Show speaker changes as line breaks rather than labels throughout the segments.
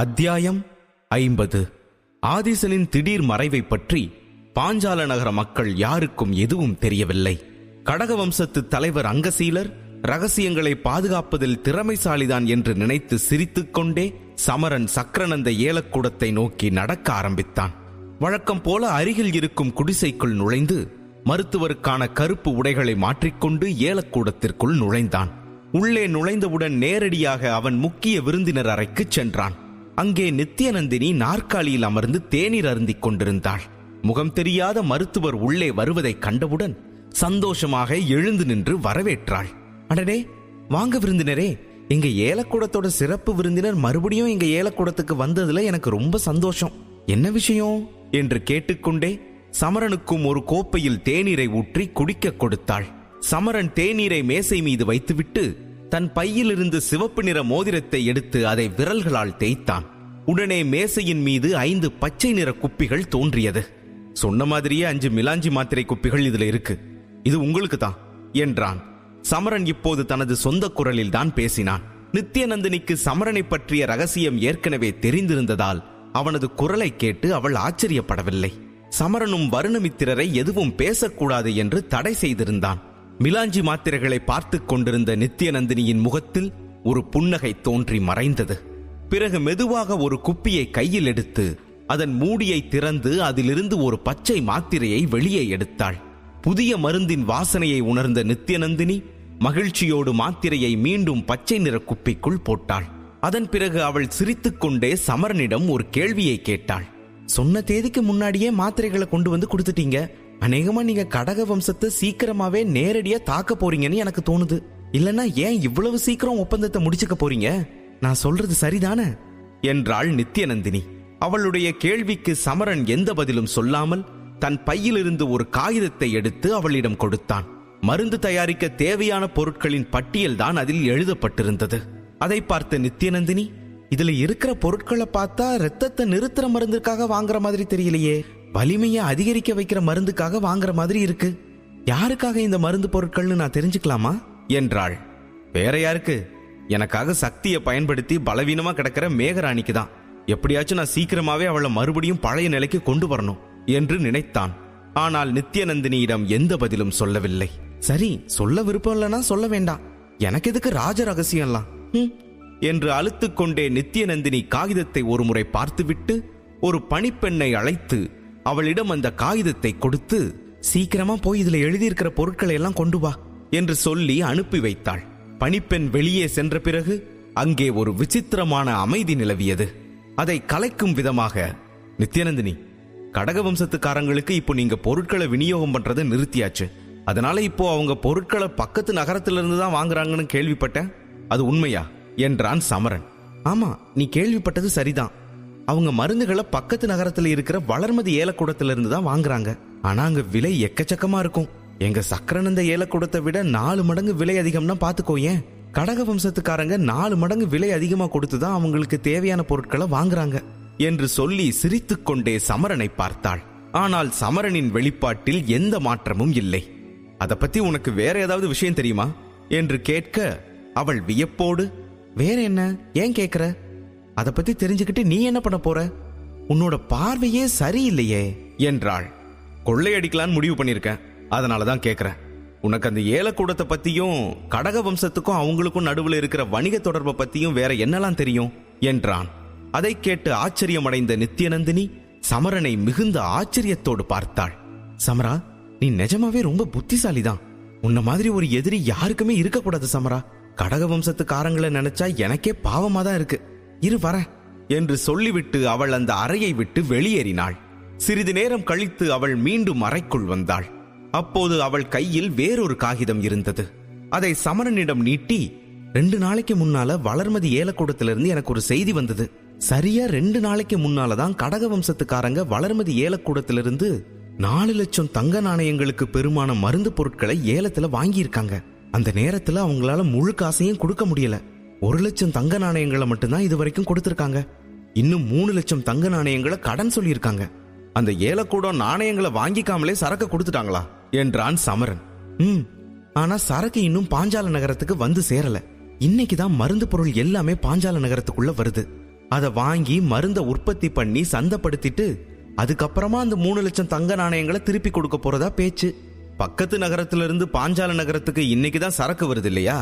அத்தியாயம் 50. ஆதிசனின் திடீர் மறைவை பற்றி பாஞ்சால நகர மக்கள் யாருக்கும் எதுவும் தெரியவில்லை. கடக வம்சத்து தலைவர் அங்கசீலர் ரகசியங்களை பாதுகாப்பதில் திறமைசாலிதான் என்று நினைத்து சிரித்துக்கொண்டே சமரன் சக்கரநந்த ஏலக்கூடத்தை நோக்கி நடக்க ஆரம்பித்தான். வழக்கம் போல அருகில் இருக்கும் குடிசைக்குள் நுழைந்து மருத்துவருக்கான கருப்பு உடைகளை மாற்றிக்கொண்டு ஏலக்கூடத்திற்குள் நுழைந்தான். உள்ளே நுழைந்தவுடன் நேரடியாக அவன் முக்கிய விருந்தினர் அறைக்கு சென்றான். அங்கே நித்யநந்தினி நாற்காலியில் அமர்ந்து தேநீர் அருந்திக் கொண்டிருந்தாள். முகம் தெரியாத மருத்துவர் உள்ளே வருவதைக் கண்டவுடன் சந்தோஷமாக எழுந்து நின்று வரவேற்றாள். அடடே, வாங்க விருந்தினரே, எங்க ஏலக்கூடத்தோட சிறப்பு விருந்தினர் மறுபடியும் எங்க ஏலக்கூடத்துக்கு வந்ததுல எனக்கு ரொம்ப சந்தோஷம். என்ன விஷயம் என்று கேட்டுக்கொண்டே சமரனுக்கும் ஒரு கோப்பையில் தேநீரை ஊற்றி குடிக்க கொடுத்தாள். சமரன் தேநீரை மேசை மீது வைத்துவிட்டு தன் பையிலிருந்து சிவப்பு நிற மோதிரத்தை எடுத்து அதை விரல்களால் தேய்த்தான். உடனே மேசையின் மீது 5 பச்சை நிற குப்பிகள் தோன்றியது. சொன்ன மாதிரியே 5 மிலாஞ்சி மாத்திரை குப்பிகள் இதுல இருக்கு, இது உங்களுக்கு தான் என்றான். சமரன் இப்போது தனது சொந்த குரலில் தான் பேசினான். நித்யநந்தினிக்கு சமரனை பற்றிய ரகசியம் ஏற்கனவே தெரிந்திருந்ததால் அவனது குரலை கேட்டு அவள் ஆச்சரியப்படவில்லை. சமரனும் வருணமித்திரரை எதுவும் பேசக்கூடாது என்று தடை செய்திருந்தான். மிலாஞ்சி மாத்திரைகளை பார்த்து கொண்டிருந்த நித்யநந்தினியின் முகத்தில் ஒரு புன்னகை தோன்றி மறைந்தது. பிறகு மெதுவாக ஒரு குப்பியை கையில் எடுத்து அதன் மூடியை திறந்து அதிலிருந்து ஒரு பச்சை மாத்திரையை வெளியே எடுத்தாள். புதிய மருந்தின் வாசனையை உணர்ந்த நித்யநந்தினி மகிழ்ச்சியோடு மாத்திரையை மீண்டும் பச்சை நிற குப்பிக்குள் போட்டாள். அதன் பிறகு அவள் சிரித்துக்கொண்டே சமரனிடம் ஒரு கேள்வியை கேட்டாள். சொன்ன தேதிக்கு முன்னாடியே மாத்திரைகளை கொண்டு வந்து கொடுத்துட்டீங்க. அநேகமா நீங்க கடக வம்சத்தை சீக்கிரமாவே நேரடியா தாக்க போறீங்கன்னு எனக்கு தோணுது. இல்லனா ஏன் இவ்வளவு சீக்கிரம் ஒப்பந்தத்தை முடிச்சுக்க போறீங்க? நான் சொல்றது சரிதானே என்றாள் நித்யநந்தினி. அவளுடைய கேள்விக்கு சமரன் எந்த பதிலும் சொல்லாமல் தன் பையிலிருந்து ஒரு காகிதத்தை எடுத்து அவளிடம் கொடுத்தான். மருந்து தயாரிக்க தேவையான பொருட்களின் பட்டியல் தான் அதில் எழுதப்பட்டிருந்தது. அதை பார்த்த நித்யநந்தினி, இதுல இருக்கிற பொருட்களை பார்த்தா ரத்தத்தை நிறுத்துற மருந்துக்காக வாங்குற மாதிரி தெரியலையே, வலிமையை அதிகரிக்க வைக்கிற மருந்துக்காக வாங்குற மாதிரி இருக்கு. யாருக்காக இந்த மருந்து பொருட்கள்னு நான் தெரிஞ்சுக்கலாமா என்றாள். வேற யாருக்கு? எனக்காக சக்தியை பயன்படுத்தி பலவீனமா கிடக்கிற மேகராணிக்கு தான். எப்படியாச்சும் நான் சீக்கிரமாவே அவளை மறுபடியும் பழைய நிலைக்கு கொண்டு வரணும் என்று நினைத்தான். ஆனால் நித்யநந்தினியிடம் எந்த பதிலும் சொல்லவில்லை. சரி, சொல்ல விருப்பம் இல்லைன்னா சொல்ல வேண்டாம், எனக்கு எதுக்கு ராஜ ரகசியம்லாம் என்று அழுத்துக்கொண்டே நித்யநந்தினி காகிதத்தை ஒருமுறை பார்த்துவிட்டு ஒரு பணிப்பெண்ணை அழைத்து அவளிடம் அந்த காகிதத்தை கொடுத்து, சீக்கிரமா போய் இதுல எழுதியிருக்கிற பொருட்களை எல்லாம் கொண்டு வா என்று சொல்லி அனுப்பி வைத்தாள். பணிப்பெண் வெளியே சென்ற பிறகு அங்கே ஒரு விசித்திரமான அமைதி நிலவியது. அதை கலைக்கும் விதமாக, நித்யநந்தினி, கடக வம்சத்துக்காரங்களுக்கு இப்போ நீங்க பொருட்களை விநியோகம் பண்றதை நிறுத்தியாச்சு. அதனால இப்போ அவங்க பொருட்களை பக்கத்து நகரத்திலிருந்து தான் வாங்குறாங்கன்னு கேள்விப்பட்டேன், அது உண்மையா என்றான் சமரன். ஆமா, நீ கேள்விப்பட்டது சரிதான். அவங்க மருந்துகளை பக்கத்து நகரத்துல இருக்கிற வளர்மதி ஏலக்கூடத்திலிருந்து தான் வாங்குறாங்க. ஆனா அங்க விலை எக்கச்சக்கமா இருக்கும். எங்க சக்கரநந்த ஏலக்கூடத்தை விட 4 மடங்கு விலை அதிகம்னா பாத்துக்கோயேன். கடக வம்சத்துக்காரங்க 4 மடங்கு விலை அதிகமா கொடுத்துதான் அவங்களுக்கு தேவையான பொருட்களை வாங்குறாங்க என்று சொல்லி சிரித்துக்கொண்டே சமரனை பார்த்தாள். ஆனால் சமரனின் வெளிப்பாட்டில் எந்த மாற்றமும் இல்லை. அதை பத்தி உனக்கு வேற ஏதாவது விஷயம் தெரியுமா என்று கேட்க அவள் வியப்போடு, வேற என்ன, ஏன் கேக்குற? அதை பத்தி தெரிஞ்சுக்கிட்டு நீ என்ன பண்ண போற? உன்னோட பார்வையே சரியில்லையே என்றாள். கொள்ளையடிக்கலான்னு முடிவு பண்ணிருக்கேன், அதனாலதான் கேக்குறேன். உனக்கு அந்த ஏலக்கூடத்தை பத்தியும் கடக வம்சத்துக்கும் அவங்களுக்கும் நடுவில் இருக்கிற வணிக தொடர்பை பத்தியும் வேற என்னெல்லாம் தெரியும் என்றான். அதை கேட்டு ஆச்சரியமடைந்த நித்யநந்தினி சமரனை மிகுந்த ஆச்சரியத்தோடு பார்த்தாள். சமரா, நீ நிஜமாவே ரொம்ப புத்திசாலிதான். உன்ன மாதிரி ஒரு எதிரி யாருக்குமே இருக்கக்கூடாது சமரா. கடக வம்சத்துக்காரங்களை நினைச்சா எனக்கே பாவமா தான் இருக்கு. இரு வர என்று சொல்லிவிட்டு அவள் அந்த அறையை விட்டு வெளியேறினாள். சிறிது நேரம் கழித்து அவள் மீண்டும் அறைக்குள் வந்தாள். அப்போது அவள் கையில் வேறொரு காகிதம் இருந்தது. அதை சமரனிடம் நீட்டி, 2 நாளைக்கு முன்னால வளர்மதி ஏலக்கூடத்திலிருந்து எனக்கு ஒரு செய்தி வந்தது. சரியா 2 நாளைக்கு முன்னாலதான் கடக வம்சத்துக்காரங்க வளர்மதி ஏலக்கூடத்திலிருந்து 4 லட்சம் தங்க நாணயங்களுக்கு பெருமான மருந்து பொருட்களை ஏலத்துல வாங்கியிருக்காங்க. அந்த நேரத்துல அவங்களால முழு காசையும் கொடுக்க முடியல. 1 லட்சம் தங்க நாணயங்களை மட்டும்தான் இது வரைக்கும் கொடுத்திருக்காங்க. இன்னும் 3 லட்சம் தங்க நாணயங்களை கடன் சொல்லியிருக்காங்க. அந்த ஏலக்கூடம் நாணயங்களை வாங்கிக்காமலே சரக்கு கொடுத்துட்டாங்களா என்றான் சமரன். ஆனா சரக்கு இன்னும் பாஞ்சால நகரத்துக்கு வந்து சேரல. இன்னைக்குதான் மருந்து பொருள் எல்லாமே பாஞ்சால நகரத்துக்குள்ள வருது. அதை வாங்கி மருந்த உற்பத்தி பண்ணி சந்தைப்படுத்திட்டு அதுக்கப்புறமா அந்த 3 லட்சம் தங்க நாணயங்களை திருப்பி கொடுக்க போறதா பேச்சு. பக்கத்து நகரத்திலிருந்து பாஞ்சால நகரத்துக்கு இன்னைக்குதான் சரக்கு வருது இல்லையா?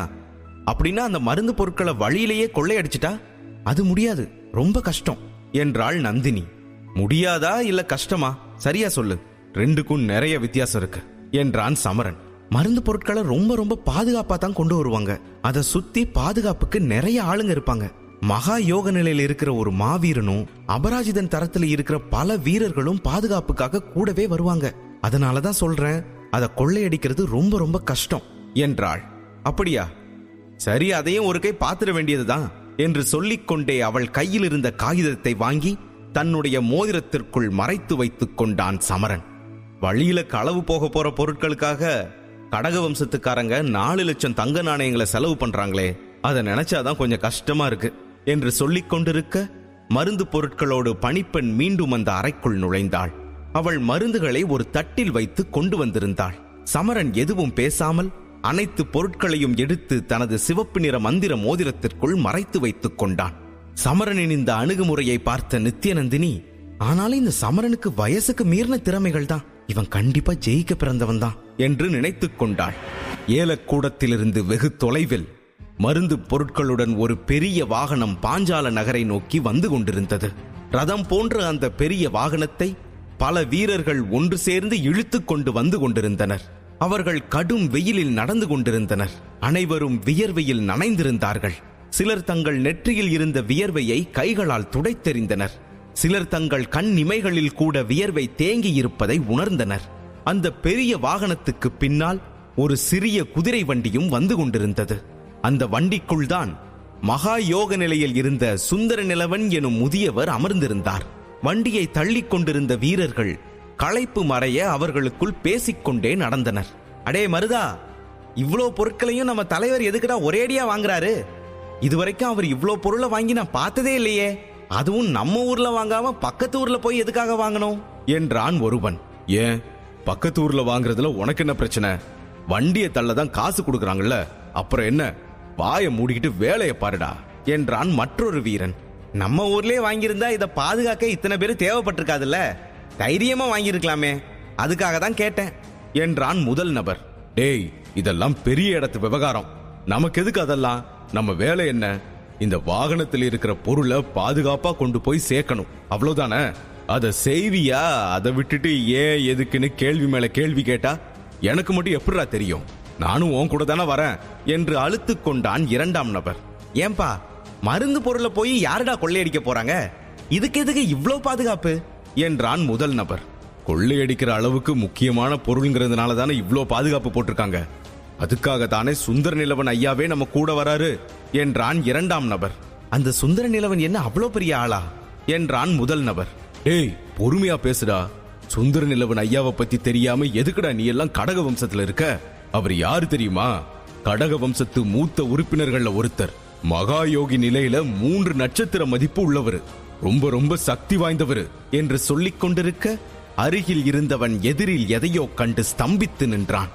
அப்படின்னா அந்த மருந்து பொருட்களை வழியிலேயே கொள்ளையடிச்சிட்டா அது முடியாது, ரொம்ப கஷ்டம் என்றாள் நந்தினி. முடியாதா இல்ல கஷ்டமா? சரியா சொல்லு, ரெண்டுக்கும் நிறைய வித்தியாசம் இருக்கு என்றான் சமரன். மருந்து பொருட்களை ரொம்ப ரொம்ப பாதுகாப்பா தான் கொண்டு வருவாங்க. அதை சுத்தி பாதுகாப்புக்கு நிறைய ஆளுங்க இருப்பாங்க. மகா யோக நிலையில் இருக்கிற ஒரு மாவீரனும் அபராஜிதன் தரத்துல இருக்கிற பல வீரர்களும் பாதுகாப்புக்காக கூடவே வருவாங்க. அதனாலதான் சொல்றேன், அதை கொள்ளையடிக்கிறது ரொம்ப ரொம்ப கஷ்டம் என்றாள். அப்படியா? சரி, அதையும் ஒரு கை பாத்திர வேண்டியதுதான் என்று சொல்லிக்கொண்டே அவள் கையில் இருந்த காகிதத்தை வாங்கி தன்னுடைய மோதிரத்திற்குள் மறைத்து வைத்துக் கொண்டான் சமரன். வழியில களவு போக போற பொருட்களுக்காக கடக வம்சத்துக்காரங்க 4 லட்சம் தங்க நாணயங்களை செலவு பண்றாங்களே, அதை நினைச்சாதான் கொஞ்சம் கஷ்டமா இருக்கு என்று சொல்லிக் கொண்டிருக்க மருந்து பொருட்களோடு பணிப்பெண் மீண்டும் அந்த அறைக்குள் நுழைந்தாள். அவள் மருந்துகளை ஒரு தட்டில் வைத்து கொண்டு வந்திருந்தாள். சமரன் எதுவும் பேசாமல் அனைத்து பொருட்களையும் எடுத்து தனது சிவப்பு நிற மந்திர மோதிரத்திற்குள் மறைத்து வைத்துக் கொண்டான். சமரனின் இந்த அணுகுமுறையை பார்த்த நித்யநந்தினி, ஆனாலும் இந்த சமரனுக்கு வயசுக்கு மீறின திறமைகள் தான், இவன் கண்டிப்பா ஜெயிக்க பிறந்தவன் தான் என்று நினைத்துக் கொண்டாள். ஏலக்கூடத்திலிருந்து வெகு தொலைவில் மருந்து பொருட்களுடன் ஒரு பெரிய வாகனம் பாஞ்சால நகரை நோக்கி வந்து கொண்டிருந்தது. ரதம் போன்ற அந்த பெரிய வாகனத்தை பல வீரர்கள் ஒன்று சேர்ந்து இழுத்து கொண்டு வந்து கொண்டிருந்தனர். அவர்கள் கடும் வெயிலில் நடந்து கொண்டிருந்தனர். அனைவரும் வியர்வையில் நனைந்திருந்தார்கள். சிலர் தங்கள் நெற்றியில் இருந்த வியர்வையை கைகளால் துடைத்தெறிந்தனர். சிலர் தங்கள் கண் இமைகளில் கூட வியர்வை தேங்கி இருப்பதை உணர்ந்தனர். அந்த பெரிய வாகனத்துக்கு பின்னால் ஒரு சிறிய குதிரை வண்டியும் வந்து கொண்டிருந்தது. அந்த வண்டிக்குள் தான் மகா யோக நிலையில் இருந்த சுந்தர நிலவன் எனும் முதியவர் அமர்ந்திருந்தார். வண்டியை தள்ளிக் கொண்டிருந்த வீரர்கள் களைப்பு மறைய அவர்களுக்குள் பேசிக்கொண்டே நடந்தனர். அடே மருதா, இவ்வளோ பொருட்களையும் நம்ம தலைவர் எதுக்குடா ஒரேடியா வாங்குறாரு? இதுவரைக்கும் அவர் இவ்வளோ பொருளை வாங்கி நான் பார்த்ததே இல்லையே. அதுவும் நம்ம ஊர்ல வாங்காம பக்கத்து ஊர்ல போய் எதுக்காக வாங்கணும் என்றான் ஒருவன். ஏன், பக்கத்து ஊர்ல வாங்குறதுல உனக்கு என்ன பிரச்சனை? வண்டியை தள்ளதான் காசு கொடுக்கறாங்கல்ல, அப்புறம் என்ன? வாயை மூடிக்கிட்டு வேலையை பாருடா என்றான் மற்றொரு வீரன். நம்ம ஊர்லயே வாங்கியிருந்தா இதை பாதுகாக்க இத்தனை பேர் தேவைப்பட்டிருக்காதுல்ல, தைரியமா வாங்கியிருக்கலாமே, அதுக்காக தான் கேட்டேன் என்றான் முதல் நபர். டேய், இதெல்லாம் பெரிய இடத்து விவகாரம், நமக்கு எதுக்கு அதெல்லாம்? நம்ம வேலை என்ன? இந்த வாகனத்தில் இருக்கிற பொருளை பாதுகாப்பா கொண்டு போய் சேர்க்கணும், அவ்வளவுதானே? அதை செய்வியா? அதை விட்டுட்டு ஏன் எதுக்குன்னு கேள்வி மேல கேள்வி கேட்டா எனக்கு மட்டும் எப்படிடா தெரியும்? நானும் உன் கூட தானே வரேன் என்று அழுத்து கொண்டான் இரண்டாம் நபர். ஏன்பா, மருந்து பொருளை போய் யாருடா கொள்ளையடிக்க போறாங்க? இதுக்கு எதுக்கு இவ்ளோ பாதுகாப்பு என்றான் முதல் நபர். கொள்ளையடிக்கிற அளவுக்கு முக்கியமான பொருள்ங்கிறதுனால தானே இவ்ளோ பாதுகாப்பு போட்டிருக்காங்க. அதுக்காக தானே சுந்தர நிலவன் ஐயாவே நம்ம கூட வராரு என்றான் இரண்டாம் நபர். அந்த சுந்தர நிலவன் என்ன அவ்வளோ பெரிய ஆளா என்றான் முதல் நபர். ஏய், பொறுமையா பேசுடா. சுந்தர நிலவன் ஐயாவை பத்தி தெரியாம எதுக்குடா நீ எல்லாம் கடக வம்சத்துல இருக்க? அவர் யாரு தெரியுமா? கடக வம்சத்து மூத்த உறுப்பினர்கள்ல ஒருத்தர். மகா யோகி நிலையில 3 நட்சத்திர மதிப்பு உள்ளவர், ரொம்ப ரொம்ப சக்தி வாய்ந்தவர் என்று சொல்லிக் கொண்டிருக்க அருகில் இருந்தவன் எதிரில் எதையோ கண்டு ஸ்தம்பித்து நின்றான்.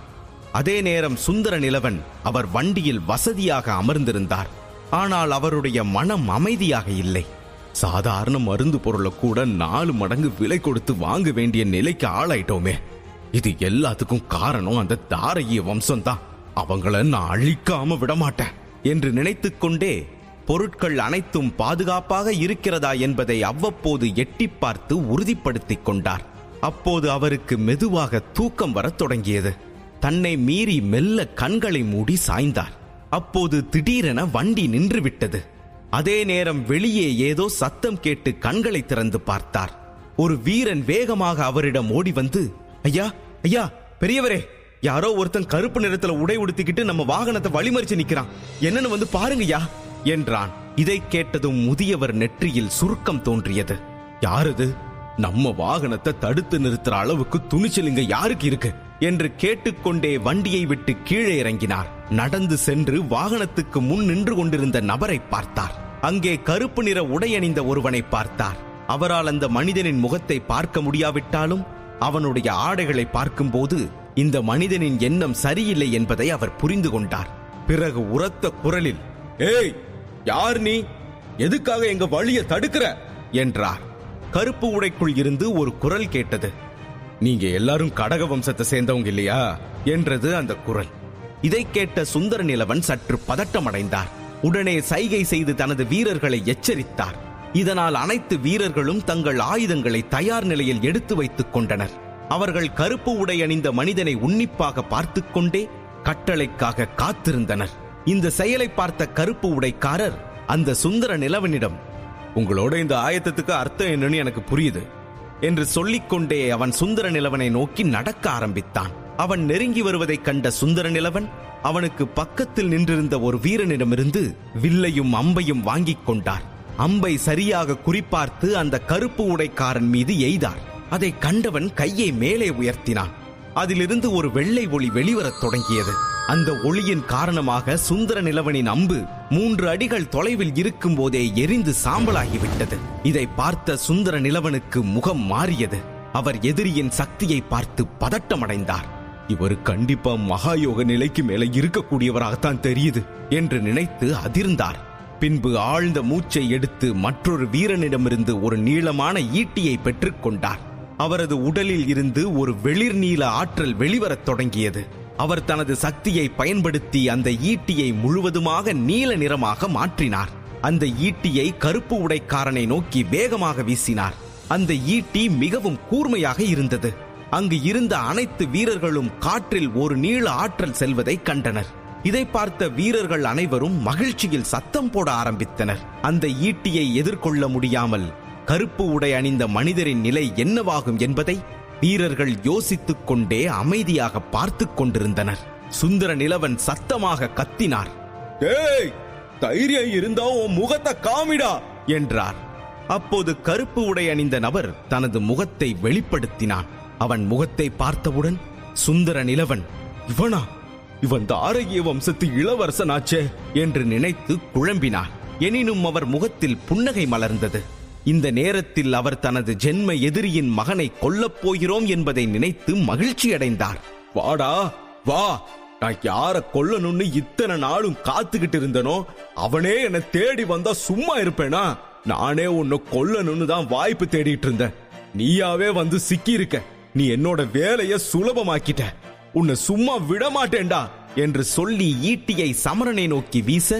அதே நேரம் சுந்தர நிலவன் அவர் வண்டியில் வசதியாக அமர்ந்திருந்தார். ஆனால் அவருடைய மனம் அமைதியாக இல்லை. சாதாரண மருந்து பொருளை கூட 4 மடங்கு விலை கொடுத்து வாங்க வேண்டிய நிலைக்கு ஆளாயிட்டோமே. இது எல்லாத்துக்கும் காரணம் அந்த தாரைய வம்சம் தான். அவங்கள நான் அழிக்காம விடமாட்டேன் என்று நினைத்துக் கொண்டே பொருட்கள் அனைத்தும் பாதுகாப்பாக இருக்கிறதா என்பதை அவ்வப்போது எட்டி பார்த்து உறுதிப்படுத்திக் கொண்டார். அப்போது அவருக்கு மெதுவாக தூக்கம் வரத் தொடங்கியது. தன்னை மீறி மெல்ல கண்களை மூடி சாய்ந்தார். அப்போது திடீரென வண்டி நின்று விட்டது. அதே நேரம் வெளியே ஏதோ சத்தம் கேட்டு கண்களை திறந்து பார்த்தார். ஒரு வீரன் வேகமாக அவரிடம் ஓடி வந்து, ஐயா ஐயா, பெரியவரே, யாரோ ஒருத்தன் கருப்பு நிறத்துல உடை உடுத்திக்கிட்டு நம்ம வாகனத்தை வழிமறிச்சு நிக்கிறான், என்னன்னு வந்து பாருங்கய்யா என்றான். இதை கேட்டதும் முதியவர் நெற்றியில் சுருக்கம் தோன்றியது. யாரது? நம்ம வாகனத்தை தடுத்து நிறுத்துற அளவுக்கு துணிச்சல் இங்க யாருக்கு இருக்கு என்று கேட்டுக்கொண்டே வண்டியை விட்டு கீழே இறங்கினார். நடந்து சென்று வாகனத்துக்கு முன் நின்று கொண்டிருந்த நபரை பார்த்தார். அங்கே கருப்பு நிற உடை அணிந்த ஒருவனை பார்த்தார். அவரால் அந்த மனிதனின் முகத்தை பார்க்க முடியாவிட்டாலும் அவனுடைய ஆடைகளை பார்க்கும்போது இந்த மனிதனின் எண்ணம் சரியில்லை என்பதை அவர் புரிந்து கொண்டார். பிறகு உரத்த குரலில், ஏய், யார் நீ? எதுக்காக எங்க வழியை தடுக்கிற என்றார். கருப்பு உடைக்குள் இருந்து ஒரு குரல் கேட்டது. நீங்க எல்லாரும் கடக வம்சத்தை சேர்ந்தவங்க இல்லையா என்றது அந்த குரல். இதை கேட்ட சுந்தர நிலவன் சற்று பதட்டமடைந்தார். உடனே சைகை செய்து தனது வீரர்களை எச்சரித்தார். இதனால் அனைத்து வீரர்களும் தங்கள் ஆயுதங்களை தயார் நிலையில் எடுத்து வைத்துக் கொண்டனர். அவர்கள் கருப்பு உடை அணிந்த மனிதனை உன்னிப்பாக பார்த்துக் கொண்டே கட்டளைக்காக காத்திருந்தனர். இந்த செயலை பார்த்த கருப்பு உடைக்காரர் அந்த சுந்தர நிலவனிடம், உங்களோட இந்த ஆயத்தத்துக்கு அர்த்தம் என்னன்னு எனக்கு புரியுது என்று சொல்லிக்கொண்டே அவன் சுந்தர நிலவனை நோக்கி நடக்க ஆரம்பித்தான். அவன் நெருங்கி வருவதைக் கண்ட சுந்தர நிலவன் அவனுக்கு பக்கத்தில் நின்றிருந்த ஒரு வீரனிடமிருந்து வில்லையும் அம்பையும் வாங்கிக் கொண்டார். அம்பை சரியாக குறிப்பார்த்து அந்த கருப்பு உடைக்காரன் மீது எய்தார். அதை கண்டவன் கையை மேலே உயர்த்தினான். அதிலிருந்து ஒரு வெள்ளை ஒளி வெளிவரத் தொடங்கியது. அந்த ஒளியின் காரணமாக சுந்தர நிலவனின் அம்பு 3 அடிகள் தொலைவில் இருக்கும் போதே எரிந்து சாம்பலாகிவிட்டது. இதை பார்த்த சுந்தர நிலவனுக்கு முகம் மாறியது. அவர் எதிரியின் சக்தியை பார்த்து பதட்டமடைந்தார். இவர் கண்டிப்பா மகாயோக நிலைக்கு மேலே இருக்கக்கூடியவராகத்தான் தெரியுது என்று நினைத்து அதிர்ந்தார். பின்பு ஆழ்ந்த மூச்சை எடுத்து மற்றொரு வீரனிடமிருந்து ஒரு நீளமான ஈட்டியை பெற்றுக் கொண்டார். அவரது உடலில் இருந்து ஒரு வெளிர் நீல ஆற்றல் வெளிவரத் தொடங்கியது. அவர் தனது சக்தியை பயன்படுத்தி அந்த ஈட்டியை முழுவதுமாக நீல நிறமாக மாற்றினார். அந்த ஈட்டியை கருப்பு உடைக்காரனை நோக்கி வேகமாக வீசினார். அந்த ஈட்டி மிகவும் கூர்மையாக இருந்தது. அங்கு இருந்த அனைத்து வீரர்களும் காற்றில் ஒரு நீள ஆற்றல் செல்வதை கண்டனர். இதை பார்த்த வீரர்கள் அனைவரும் மகிழ்ச்சியில் சத்தம் போட ஆரம்பித்தனர். அந்த ஈட்டியை எதிர்கொள்ள முடியாமல் கருப்பு உடை அணிந்த மனிதரின் நிலை என்னவாகும் என்பதை வீரர்கள் யோசித்துக் கொண்டே அமைதியாக பார்த்துக் கொண்டிருந்தனர். சுந்தர நிலவன் சத்தமாக கத்தினார். "ஏய், தைரியம் இருந்தா உன் முகத்தை காமிடா" என்றார். அப்போது கருப்பு உடை அணிந்த நபர் தனது முகத்தை வெளிப்படுத்தினான். அவன் முகத்தை பார்த்தவுடன் சுந்தர நிலவன், இவனா? இவன் தாரகிய வம்சத்து இளவரசனாச்சே என்று நினைத்து குழம்பினார். எனினும் அவர் முகத்தில் புன்னகை மலர்ந்தது. இந்த நேரத்தில் அவர் தனது ஜென்ம எதிரியின் மகனை கொல்லப் போகிறோம் என்பதை நினைத்து மகிழ்ச்சி அடைந்தார். வாடா வா, நான் யார கொல்லணும்னு இத்தனை நாளும் காத்துக்கிட்டு இருந்தனோ அவனே என்னை தேடி வந்தா சும்மா இருப்பேனா? நானே உன்னை கொல்லணும்னு தான் வாய்ப்பு தேடிட்டு இருந்தேன். நீயாவே வந்து சிக்கி இருக்க. நீ என்னோட வேலைய சுலபமாக்கிட்ட. உன்னை சும்மா விடமாட்டேன்டா என்று சொல்லி ஈட்டியை சமரனை நோக்கி வீச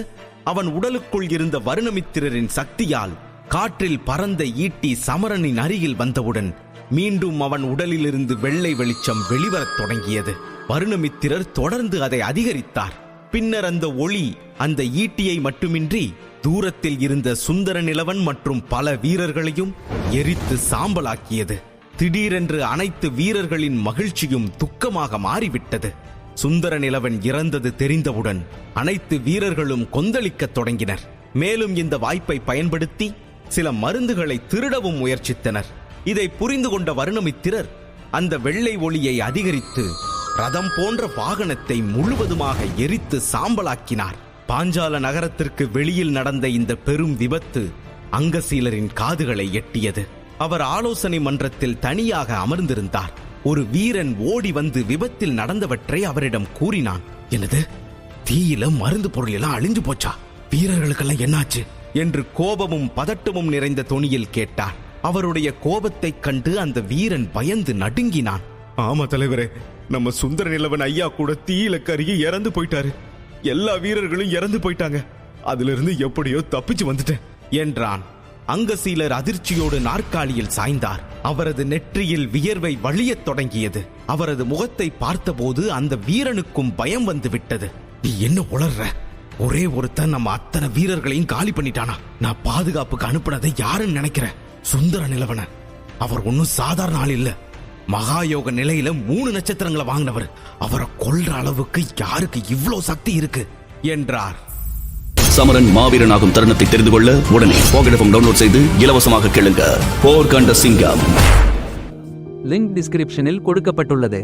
அவன் உடலுக்குள் இருந்த வருணமித்திரரின் சக்தியால் காற்றில் பறந்த ஈட்டி சமரனின் அருகில் வந்தவுடன் மீண்டும் அவன் உடலிலிருந்து வெள்ளை வெளிச்சம் வெளிவரத் தொடங்கியது. வருணமித்திரர் தொடர்ந்து அதை அதிகரித்தார். பின்னர் அந்த ஒளி அந்த ஈட்டியை மட்டுமின்றி தூரத்தில் இருந்த சுந்தர நிலவன் மற்றும் பல வீரர்களையும் எரித்து சாம்பலாக்கியது. திடீரென்று அனைத்து வீரர்களின் மகிழ்ச்சியும் துக்கமாக மாறிவிட்டது. சுந்தர நிலவன் இறந்தது தெரிந்தவுடன் அனைத்து வீரர்களும் கொந்தளிக்கத் தொடங்கினர். மேலும் இந்த வாய்ப்பை பயன்படுத்தி சில மருந்துகளை திருடவும் முயற்சித்தனர். இதை புரிந்து கொண்ட வருணமித்திரர் அந்த வெள்ளை ஒளியை அதிகரித்து ரதம் போன்ற வாகனத்தை முழுவதுமாக எரித்து சாம்பலாக்கினார். பாஞ்சால நகரத்திற்கு வெளியில் நடந்த இந்த பெரும் விபத்து அங்கசீலரின் காதுகளை எட்டியது. அவர் ஆலோசனை மன்றத்தில் தனியாக அமர்ந்திருந்தார். ஒரு வீரன் ஓடி வந்து விபத்தில் நடந்தவற்றை அவரிடம் கூறினான். என்னது, தீயில மருந்து பொருள் எல்லாம் அழிஞ்சு போச்சா? வீரர்களுக்கெல்லாம் என்னாச்சு என்று கோபமும் பதட்டமும் நிறைந்த தொனியில் கேட்டார். அவருடைய கோபத்தைக் கண்டு அந்த வீரன் பயந்து நடுங்கினான். ஆமா தலைவரே, நம்ம சுந்தர நிலவன் ஐயா கூட தீயில கருகி இறந்து போயிட்டாரு. எல்லா வீரர்களும் இறந்து போயிட்டாங்க. அதுல இருந்து எப்படியோ தப்பிச்சு வந்துட்டேன் என்றான். அங்கசீலர் அதிர்ச்சியோடு நாற்காலியில் சாய்ந்தார். அவரது நெற்றியில் வியர்வை வழியத் தொடங்கியது. அவரது முகத்தை பார்த்தபோது அந்த வீரனுக்கும் பயம் வந்து விட்டது. நீ என்ன உளர்ற? ஒரே ஒருத்தன் நம்ம அத்தனை வீரர்களையும் காலி பண்ணிட்டானா? நான் பாதுகாப்புக்கு அனுப்புனதை யாருன்னு நினைக்கிற? சுந்தர நிலவன. அவர் ஒன்னும் சாதாரண ஆள் இல்ல. மகாயோக நிலையில 3 நட்சத்திரங்களை வாங்கினவர். அவரை கொல்ற அளவுக்கு யாருக்கு இவ்வளவு சக்தி இருக்கு என்றார்.
சமரன் மாவீரனாகும் தருணத்தை தெரிந்து கொள்ள உடனே பாக்கெட் எஃப்எம் டவுன்லோட் செய்து இலவசமாக கேளுங்க. போர் கண்ட சிங்கம்.
லிங்க் டிஸ்கிரிப்ஷனில் கொடுக்கப்பட்டுள்ளது.